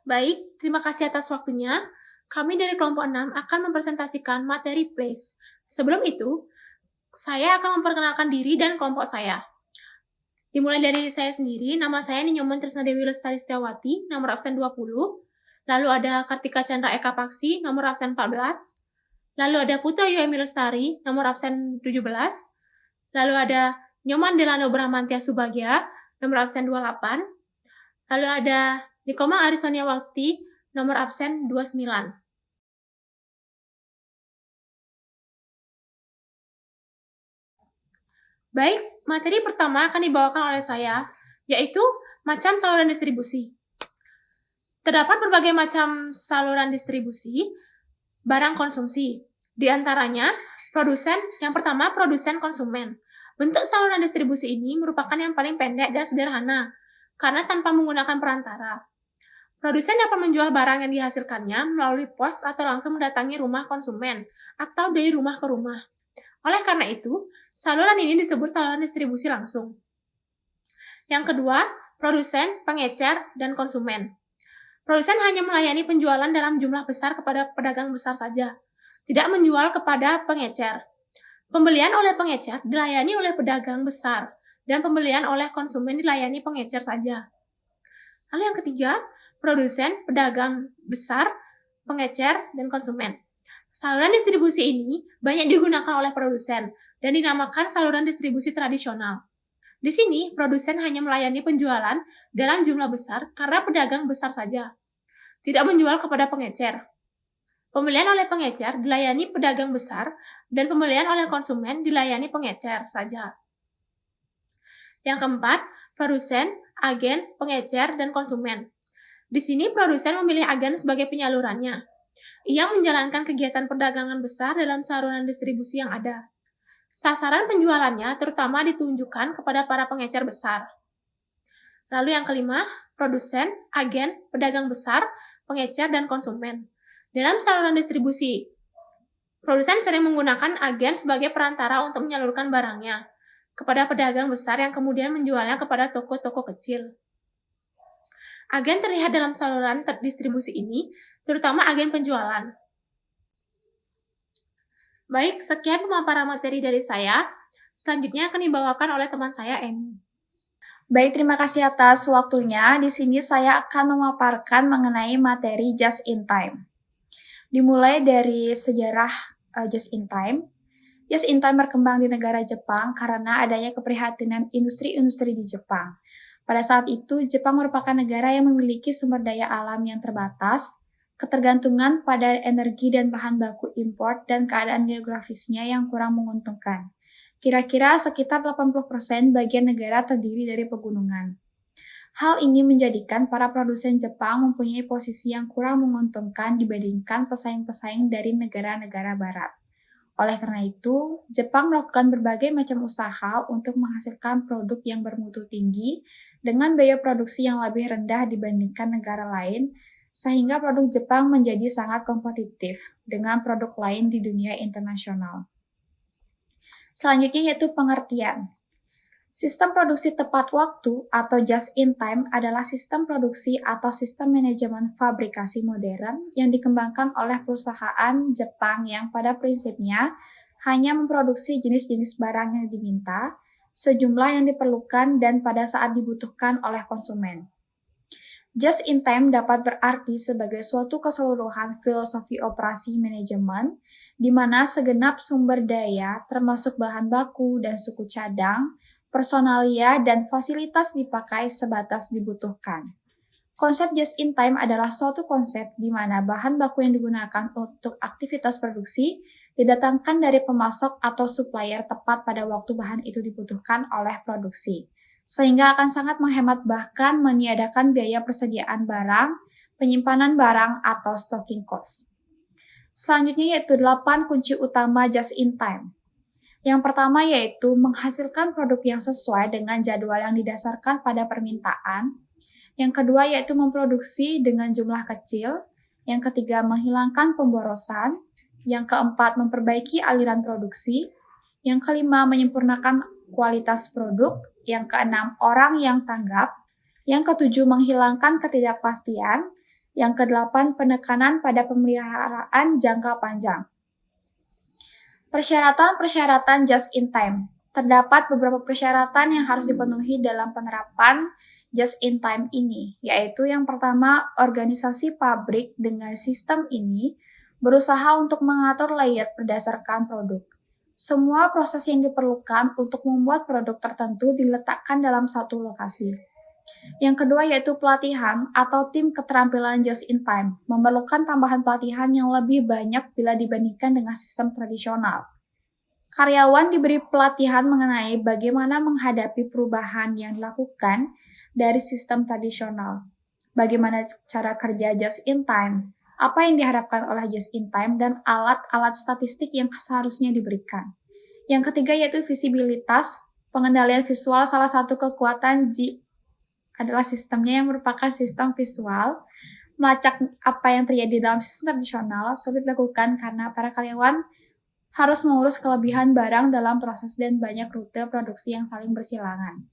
Baik, terima kasih atas waktunya. Kami dari kelompok 6 akan mempresentasikan materi PLACE. Sebelum itu, saya akan memperkenalkan diri dan kelompok saya. Dimulai dari saya sendiri, nama saya Ninyoman Trisna Dewi Lestari Setiawati, nomor absen 20. Lalu ada Kartika Chandra Eka Paksi, nomor absen 14. Lalu ada Putu Ayu Emi Lestari, nomor absen 17. Lalu ada Nyoman Delano Bramantia Subagya, nomor absen 28. Lalu ada Nikoma Arisonia Wakti, nomor absen 29. Baik, materi pertama akan dibawakan oleh saya, yaitu macam saluran distribusi. Terdapat berbagai macam saluran distribusi barang konsumsi. Di antaranya, yang pertama produsen konsumen. Bentuk saluran distribusi ini merupakan yang paling pendek dan sederhana, karena tanpa menggunakan perantara. Produsen dapat menjual barang yang dihasilkannya melalui pos atau langsung mendatangi rumah konsumen, atau dari rumah ke rumah. Oleh karena itu, saluran ini disebut saluran distribusi langsung. Yang kedua, produsen, pengecer, dan konsumen. Produsen hanya melayani penjualan dalam jumlah besar kepada pedagang besar saja, tidak menjual kepada pengecer. Pembelian oleh pengecer dilayani oleh pedagang besar, dan pembelian oleh konsumen dilayani pengecer saja. Lalu yang ketiga, produsen, pedagang besar, pengecer, dan konsumen. Saluran distribusi ini banyak digunakan oleh produsen dan dinamakan saluran distribusi tradisional. Di sini, produsen hanya melayani penjualan dalam jumlah besar karena pedagang besar saja, tidak menjual kepada pengecer. Pembelian oleh pengecer dilayani pedagang besar dan pembelian oleh konsumen dilayani pengecer saja. Yang keempat, produsen, agen, pengecer, dan konsumen. Di sini produsen memilih agen sebagai penyalurannya. Ia menjalankan kegiatan perdagangan besar dalam saluran distribusi yang ada. Sasaran penjualannya terutama ditunjukkan kepada para pengecer besar. Lalu yang kelima, produsen, agen, pedagang besar, pengecer, dan konsumen. Dalam saluran distribusi, produsen sering menggunakan agen sebagai perantara untuk menyalurkan barangnya kepada pedagang besar yang kemudian menjualnya kepada toko-toko kecil. Agen terlihat dalam saluran distribusi ini, terutama agen penjualan. Baik, sekian pemaparan materi dari saya. Selanjutnya akan dibawakan oleh teman saya, Emi. Baik, terima kasih atas waktunya. Di sini saya akan memaparkan mengenai materi Just in Time. Dimulai dari sejarah Just in Time. Just in Time berkembang di negara Jepang karena adanya keprihatinan industri-industri di Jepang. Pada saat itu, Jepang merupakan negara yang memiliki sumber daya alam yang terbatas, ketergantungan pada energi dan bahan baku impor, dan keadaan geografisnya yang kurang menguntungkan. Kira-kira sekitar 80% bagian negara terdiri dari pegunungan. Hal ini menjadikan para produsen Jepang mempunyai posisi yang kurang menguntungkan dibandingkan pesaing-pesaing dari negara-negara barat. Oleh karena itu, Jepang melakukan berbagai macam usaha untuk menghasilkan produk yang bermutu tinggi dengan biaya produksi yang lebih rendah dibandingkan negara lain, sehingga produk Jepang menjadi sangat kompetitif dengan produk lain di dunia internasional. Selanjutnya yaitu pengertian. Sistem produksi tepat waktu atau just in time adalah sistem produksi atau sistem manajemen fabrikasi modern yang dikembangkan oleh perusahaan Jepang yang pada prinsipnya hanya memproduksi jenis-jenis barang yang diminta, sejumlah yang diperlukan dan pada saat dibutuhkan oleh konsumen. Just in time dapat berarti sebagai suatu keseluruhan filosofi operasi manajemen di mana segenap sumber daya termasuk bahan baku dan suku cadang, personalia, dan fasilitas dipakai sebatas dibutuhkan. Konsep just in time adalah suatu konsep di mana bahan baku yang digunakan untuk aktivitas produksi didatangkan dari pemasok atau supplier tepat pada waktu bahan itu dibutuhkan oleh produksi, sehingga akan sangat menghemat bahkan meniadakan biaya persediaan barang, penyimpanan barang, atau stocking cost. Selanjutnya yaitu 8 kunci utama just in time. Yang pertama yaitu menghasilkan produk yang sesuai dengan jadwal yang didasarkan pada permintaan. Yang kedua yaitu memproduksi dengan jumlah kecil. Yang ketiga menghilangkan pemborosan. Yang keempat memperbaiki aliran produksi. Yang kelima menyempurnakan kualitas produk. Yang keenam orang yang tanggap. Yang ketujuh menghilangkan ketidakpastian. Yang kedelapan, penekanan pada pemeliharaan jangka panjang. Persyaratan-persyaratan just in time. Terdapat beberapa persyaratan yang harus dipenuhi dalam penerapan just in time ini, yaitu yang pertama, organisasi pabrik dengan sistem ini berusaha untuk mengatur layout berdasarkan produk. Semua proses yang diperlukan untuk membuat produk tertentu diletakkan dalam satu lokasi. Yang kedua yaitu pelatihan atau tim keterampilan just in time, memerlukan tambahan pelatihan yang lebih banyak bila dibandingkan dengan sistem tradisional. Karyawan diberi pelatihan mengenai bagaimana menghadapi perubahan yang dilakukan dari sistem tradisional, bagaimana cara kerja just in time, apa yang diharapkan oleh just in time, dan alat-alat statistik yang seharusnya diberikan. Yang ketiga yaitu visibilitas, pengendalian visual. Salah satu kekuatan adalah sistemnya yang merupakan sistem visual. Melacak apa yang terjadi dalam sistem tradisional sulit dilakukan karena para karyawan harus mengurus kelebihan barang dalam proses dan banyak rute produksi yang saling bersilangan.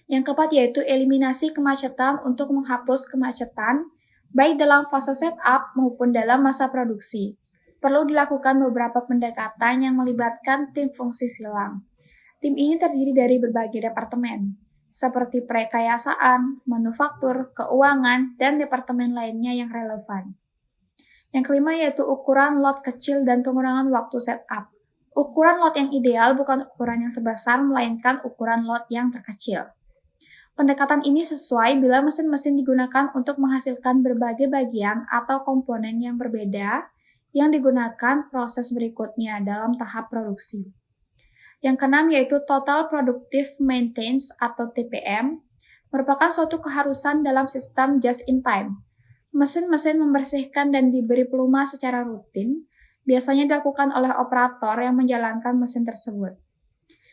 Yang keempat yaitu eliminasi kemacetan untuk menghapus kemacetan baik dalam fase setup maupun dalam masa produksi. Perlu dilakukan beberapa pendekatan yang melibatkan tim fungsi silang. Tim ini terdiri dari berbagai departemen, seperti perekayasaan, manufaktur, keuangan, dan departemen lainnya yang relevan. Yang kelima yaitu ukuran lot kecil dan pengurangan waktu setup. Ukuran lot yang ideal bukan ukuran yang terbesar, melainkan ukuran lot yang terkecil. Pendekatan ini sesuai bila mesin-mesin digunakan untuk menghasilkan berbagai bagian atau komponen yang berbeda yang digunakan proses berikutnya dalam tahap produksi. Yang keenam yaitu Total Productive Maintenance atau TPM, merupakan suatu keharusan dalam sistem just in time. Mesin-mesin membersihkan dan diberi pelumas secara rutin, biasanya dilakukan oleh operator yang menjalankan mesin tersebut.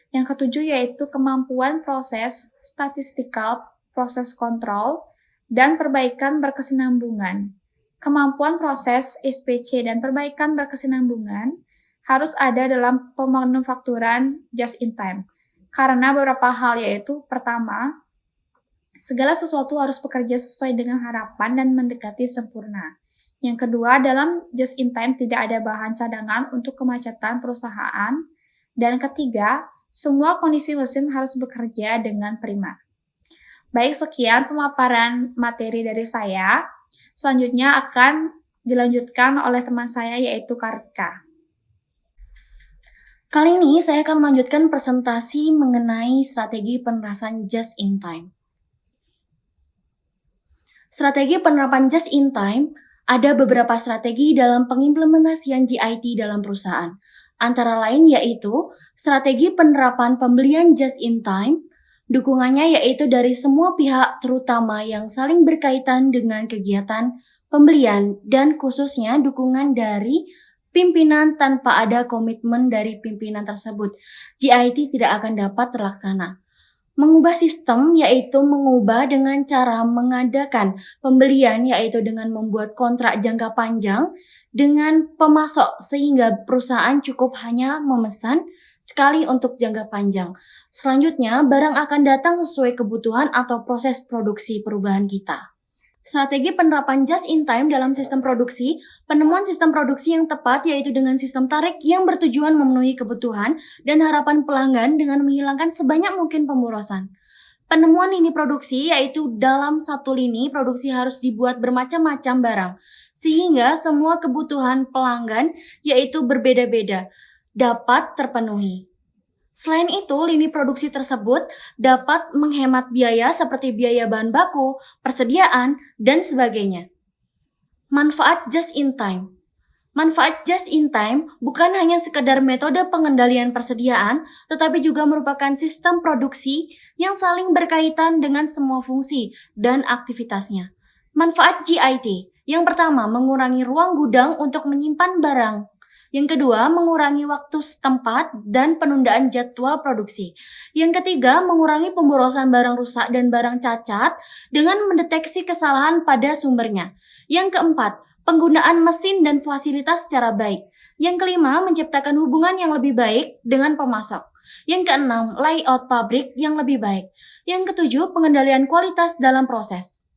Yang ketujuh yaitu kemampuan proses, statistikal, proses kontrol, dan perbaikan berkesinambungan. Kemampuan proses, SPC, dan perbaikan berkesinambungan harus ada dalam pemanufakturan just in time. Karena beberapa hal yaitu, pertama, segala sesuatu harus bekerja sesuai dengan harapan dan mendekati sempurna. Yang kedua, dalam just in time tidak ada bahan cadangan untuk kemacetan perusahaan. Dan ketiga, semua kondisi mesin harus bekerja dengan prima. Baik, sekian pemaparan materi dari saya. Selanjutnya akan dilanjutkan oleh teman saya yaitu Kartika. Kali ini saya akan melanjutkan presentasi mengenai strategi penerapan just in time. Strategi penerapan just in time ada beberapa strategi dalam pengimplementasian JIT dalam perusahaan. Antara lain yaitu strategi penerapan pembelian just in time, dukungannya yaitu dari semua pihak terutama yang saling berkaitan dengan kegiatan pembelian dan khususnya dukungan dari pimpinan tanpa ada komitmen dari pimpinan tersebut. JIT tidak akan dapat terlaksana. Mengubah sistem yaitu mengubah dengan cara mengadakan pembelian yaitu dengan membuat kontrak jangka panjang dengan pemasok sehingga perusahaan cukup hanya memesan sekali untuk jangka panjang. Selanjutnya, barang akan datang sesuai kebutuhan atau proses produksi perubahan kita. Strategi penerapan just in time dalam sistem produksi, penemuan sistem produksi yang tepat yaitu dengan sistem tarik yang bertujuan memenuhi kebutuhan dan harapan pelanggan dengan menghilangkan sebanyak mungkin pemborosan. Penemuan lini produksi yaitu dalam satu lini produksi harus dibuat bermacam-macam barang, sehingga semua kebutuhan pelanggan yaitu berbeda-beda dapat terpenuhi. Selain itu, lini produksi tersebut dapat menghemat biaya seperti biaya bahan baku, persediaan, dan sebagainya. Manfaat just in time. Manfaat just in time bukan hanya sekedar metode pengendalian persediaan, tetapi juga merupakan sistem produksi yang saling berkaitan dengan semua fungsi dan aktivitasnya. Manfaat JIT. Yang pertama, mengurangi ruang gudang untuk menyimpan barang. Yang kedua, mengurangi waktu setempat dan penundaan jadwal produksi. Yang ketiga, mengurangi pemborosan barang rusak dan barang cacat dengan mendeteksi kesalahan pada sumbernya. Yang keempat, penggunaan mesin dan fasilitas secara baik. Yang kelima, menciptakan hubungan yang lebih baik dengan pemasok. Yang keenam, layout pabrik yang lebih baik. Yang ketujuh, pengendalian kualitas dalam proses.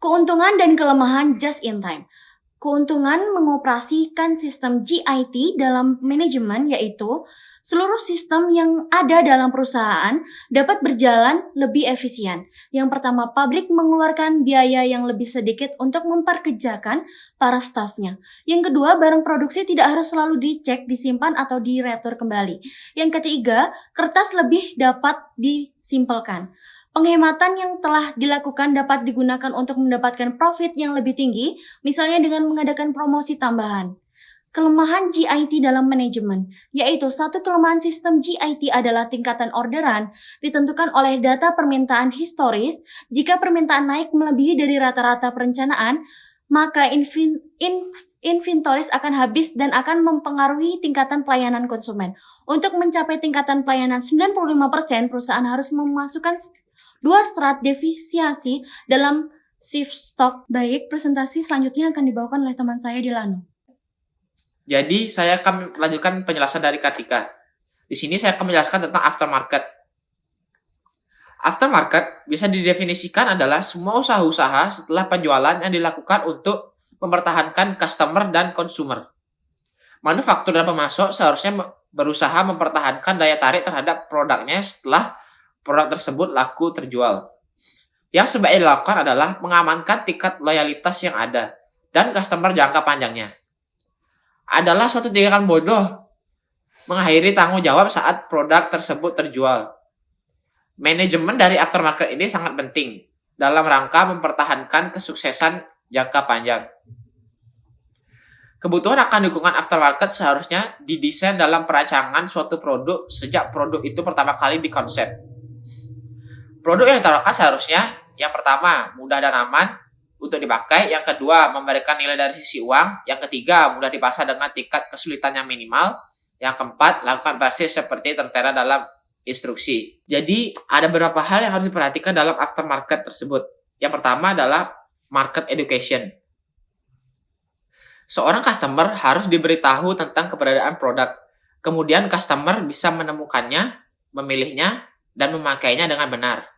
Keuntungan dan kelemahan just in time. Keuntungan mengoperasikan sistem GIT dalam manajemen yaitu seluruh sistem yang ada dalam perusahaan dapat berjalan lebih efisien. Yang pertama, pabrik mengeluarkan biaya yang lebih sedikit untuk memperkerjakan para stafnya. Yang kedua, barang produksi tidak harus selalu dicek, disimpan, atau diretur kembali. Yang ketiga, kertas lebih dapat disimpelkan. Penghematan yang telah dilakukan dapat digunakan untuk mendapatkan profit yang lebih tinggi, misalnya dengan mengadakan promosi tambahan. Kelemahan GIT dalam manajemen, yaitu satu kelemahan sistem GIT adalah tingkatan orderan ditentukan oleh data permintaan historis. Jika permintaan naik melebihi dari rata-rata perencanaan, maka inventories akan habis dan akan mempengaruhi tingkatan pelayanan konsumen. Untuk mencapai tingkatan pelayanan 95%, perusahaan harus memasukkan 2 strat defisiasi dalam shift stock. Baik, presentasi selanjutnya akan dibawakan oleh teman saya Dilano. Jadi, saya akan melanjutkan penjelasan dari Kartika. Di sini saya akan menjelaskan tentang aftermarket. Aftermarket bisa didefinisikan adalah semua usaha-usaha setelah penjualan yang dilakukan untuk mempertahankan customer dan consumer. Manufaktur dan pemasok seharusnya berusaha mempertahankan daya tarik terhadap produknya setelah produk tersebut laku terjual. Yang sebaiknya dilakukan adalah mengamankan tingkat loyalitas yang ada dan customer jangka panjangnya. Adalah suatu tindakan bodoh mengakhiri tanggung jawab saat produk tersebut terjual. Manajemen dari aftermarket ini sangat penting dalam rangka mempertahankan kesuksesan jangka panjang. Kebutuhan akan dukungan aftermarket seharusnya didesain dalam perancangan suatu produk sejak produk itu pertama kali dikonsep. Produk yang ditawarkan seharusnya yang pertama, mudah dan aman untuk dipakai. Yang kedua, memberikan nilai dari sisi uang. Yang ketiga, mudah dipasang dengan tingkat kesulitan yang minimal. Yang keempat, lakukan persis seperti tertera dalam instruksi. Jadi, ada beberapa hal yang harus diperhatikan dalam aftermarket tersebut. Yang pertama adalah market education. Seorang customer harus diberitahu tentang keberadaan produk. Kemudian customer bisa menemukannya, memilihnya, dan memakainya dengan benar.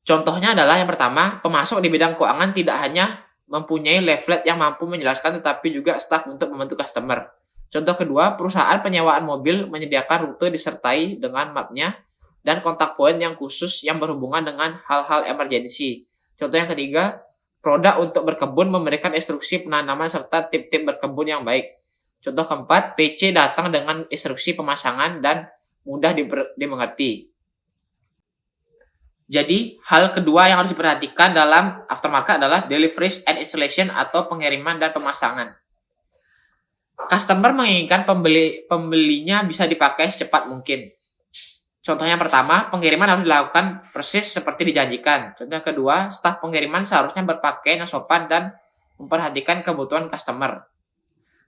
Contohnya adalah yang pertama, pemasok di bidang keuangan tidak hanya mempunyai leaflet yang mampu menjelaskan tetapi juga staf untuk membantu customer. Contoh kedua, perusahaan penyewaan mobil menyediakan rute disertai dengan mapnya dan kontak point yang khusus yang berhubungan dengan hal-hal emergensi. Contoh yang ketiga, produk untuk berkebun memberikan instruksi penanaman serta tip-tip berkebun yang baik. Contoh keempat, PC datang dengan instruksi pemasangan dan mudah dimengerti. Jadi, hal kedua yang harus diperhatikan dalam aftermarket adalah deliveries and installation atau pengiriman dan pemasangan. Customer menginginkan pembelinya bisa dipakai secepat mungkin. Contoh yang pertama, pengiriman harus dilakukan persis seperti dijanjikan. Contoh yang kedua, staf pengiriman seharusnya berpakaian yang sopan dan memperhatikan kebutuhan customer.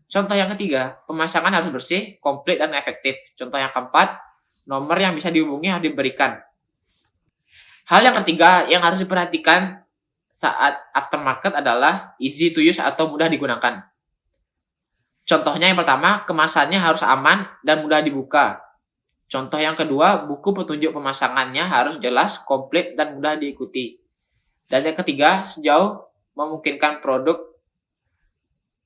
Contoh yang ketiga, pemasangan harus bersih, komplit, dan efektif. Contoh yang keempat, nomor yang bisa dihubungi harus diberikan. Hal yang ketiga yang harus diperhatikan saat aftermarket adalah easy to use atau mudah digunakan. Contohnya yang pertama, kemasannya harus aman dan mudah dibuka. Contoh yang kedua, buku petunjuk pemasangannya harus jelas, komplit, dan mudah diikuti. Dan yang ketiga, sejauh memungkinkan produk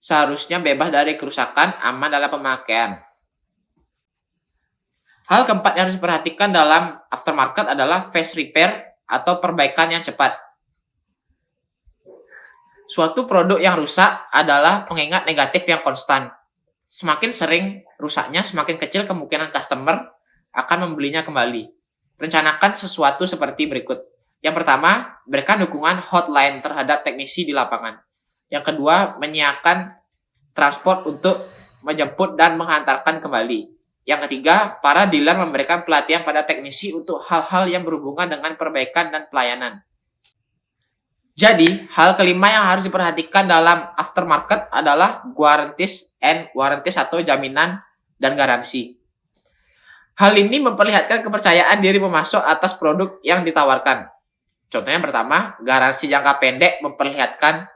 seharusnya bebas dari kerusakan, aman dalam pemakaian. Hal keempat yang harus diperhatikan dalam aftermarket adalah fast repair atau perbaikan yang cepat. Suatu produk yang rusak adalah pengingat negatif yang konstan. Semakin sering rusaknya, semakin kecil kemungkinan customer akan membelinya kembali. Rencanakan sesuatu seperti berikut. Yang pertama, berikan dukungan hotline terhadap teknisi di lapangan. Yang kedua, menyiapkan transport untuk menjemput dan menghantarkan kembali. Yang ketiga, para dealer memberikan pelatihan pada teknisi untuk hal-hal yang berhubungan dengan perbaikan dan pelayanan. Jadi, hal kelima yang harus diperhatikan dalam aftermarket adalah guarantees and warranties atau jaminan dan garansi. Hal ini memperlihatkan kepercayaan diri pemasok atas produk yang ditawarkan. Contohnya yang pertama, garansi jangka pendek memperlihatkan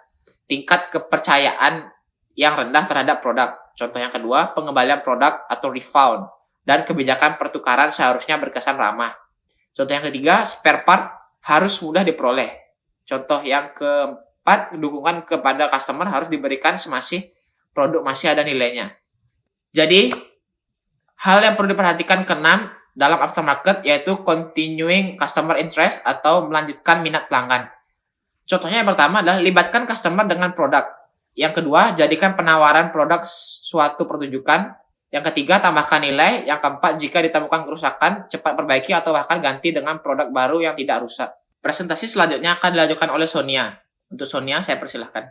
tingkat kepercayaan yang rendah terhadap produk. Contoh yang kedua, pengembalian produk atau refund dan kebijakan pertukaran seharusnya berkesan ramah. Contoh yang ketiga, spare part harus mudah diperoleh. Contoh yang keempat, dukungan kepada customer harus diberikan semasih produk masih ada nilainya. Jadi, hal yang perlu diperhatikan keenam dalam aftermarket yaitu continuing customer interest atau melanjutkan minat pelanggan. Contohnya yang pertama adalah libatkan customer dengan produk. Yang kedua, jadikan penawaran produk suatu pertunjukan. Yang ketiga, tambahkan nilai. Yang keempat, jika ditemukan kerusakan, cepat perbaiki atau bahkan ganti dengan produk baru yang tidak rusak. Presentasi selanjutnya akan dilanjutkan oleh Sonia. Untuk Sonia, saya persilahkan.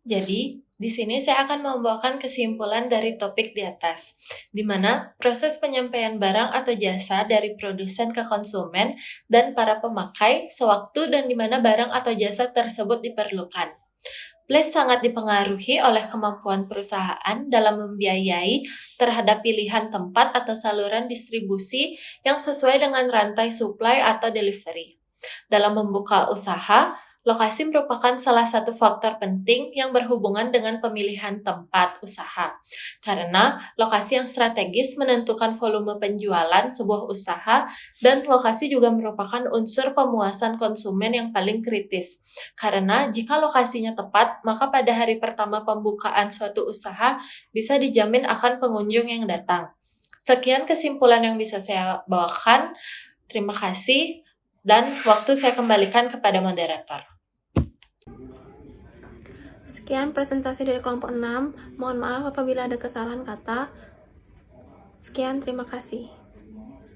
Jadi, di sini saya akan membawakan kesimpulan dari topik di atas, di mana proses penyampaian barang atau jasa dari produsen ke konsumen dan para pemakai sewaktu dan di mana barang atau jasa tersebut diperlukan. Place sangat dipengaruhi oleh kemampuan perusahaan dalam membiayai terhadap pilihan tempat atau saluran distribusi yang sesuai dengan rantai supply atau delivery. Dalam membuka usaha, lokasi merupakan salah satu faktor penting yang berhubungan dengan pemilihan tempat usaha. Karena lokasi yang strategis menentukan volume penjualan sebuah usaha dan lokasi juga merupakan unsur pemuasan konsumen yang paling kritis. Karena jika lokasinya tepat, maka pada hari pertama pembukaan suatu usaha bisa dijamin akan pengunjung yang datang. Sekian kesimpulan yang bisa saya bawakan. Terima kasih dan waktu saya kembalikan kepada moderator. Sekian presentasi dari kelompok 6. Mohon maaf apabila ada kesalahan kata. Sekian, terima kasih.